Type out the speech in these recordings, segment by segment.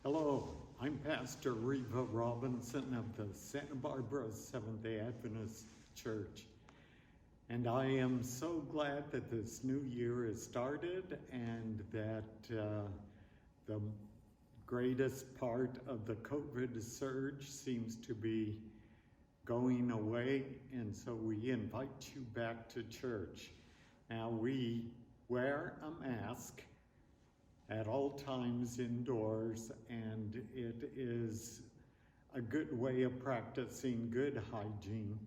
Hello, I'm Pastor Reva Robinson of the Santa Barbara Seventh-day Adventist Church. And I am so glad that this new year has started and that the greatest part of the COVID surge seems to be going away. And so we invite you back to church. Now we wear a mask at all times indoors, and it is a good way of practicing good hygiene.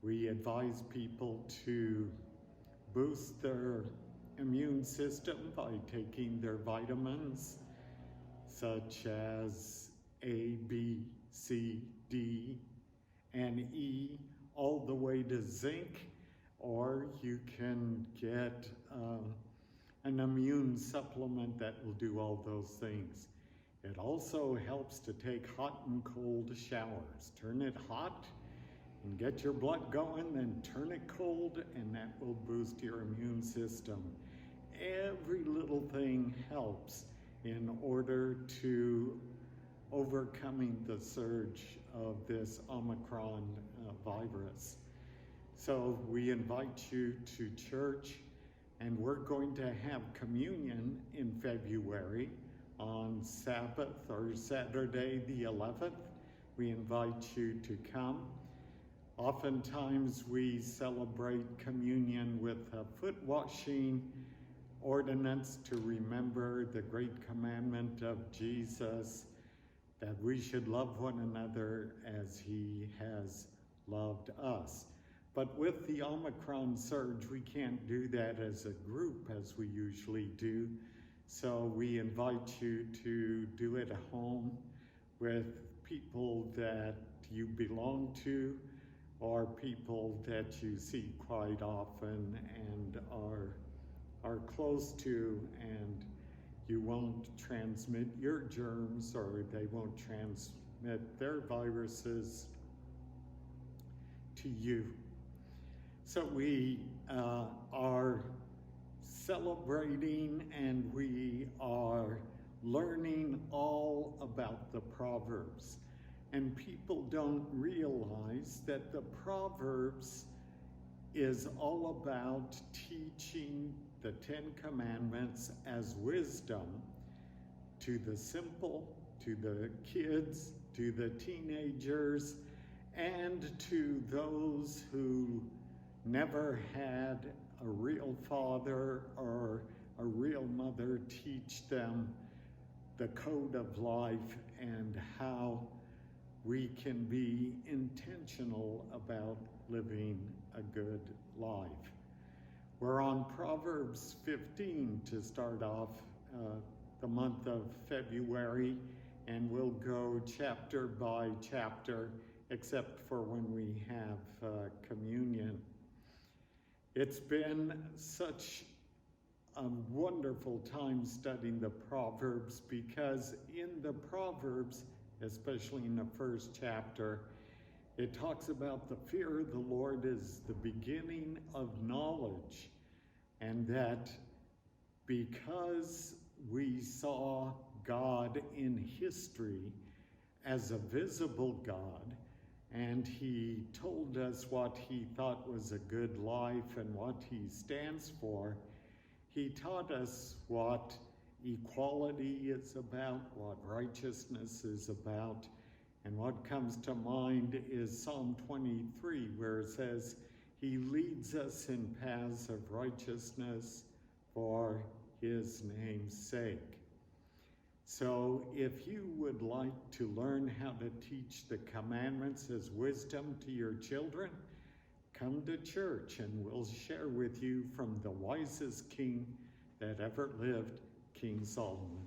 We advise people to boost their immune system by taking their vitamins such as A, B, C, D, and E, all the way to zinc, or you can get an immune supplement that will do all those things. It also helps to take hot and cold showers. Turn it hot and get your blood going, then turn it cold, and that will boost your immune system. Every little thing helps in order to overcoming the surge of this Omicron virus. So we invite you to church, and we're going to have communion in February on Sabbath or Saturday the 11th. We invite you to come. Oftentimes we celebrate communion with a foot washing ordinance to remember the great commandment of Jesus that we should love one another as he has loved us. But with the Omicron surge, we can't do that as a group as we usually do. So we invite you to do it at home with people that you belong to or people that you see quite often and are close to, and you won't transmit your germs or they won't transmit their viruses to you. So we are celebrating and we are learning all about the Proverbs. And people don't realize that the Proverbs is all about teaching the Ten Commandments as wisdom to the simple, to the kids, to the teenagers, and to those who never had a real father or a real mother teach them the code of life and how we can be intentional about living a good life. We're on Proverbs 15 to start off the month of February, and we'll go chapter by chapter except for when we have communion. It's been such a wonderful time studying the Proverbs, because in the Proverbs, especially in the first chapter, it talks about the fear of the Lord is the beginning of knowledge, and that because we saw God in history as a visible God, and he told us what he thought was a good life and what he stands for, he taught us what equality is about, what righteousness is about. And what comes to mind is Psalm 23, where it says, he leads us in paths of righteousness for his name's sake. So if you would like to learn how to teach the commandments as wisdom to your children, come to church and we'll share with you from the wisest king that ever lived, King Solomon.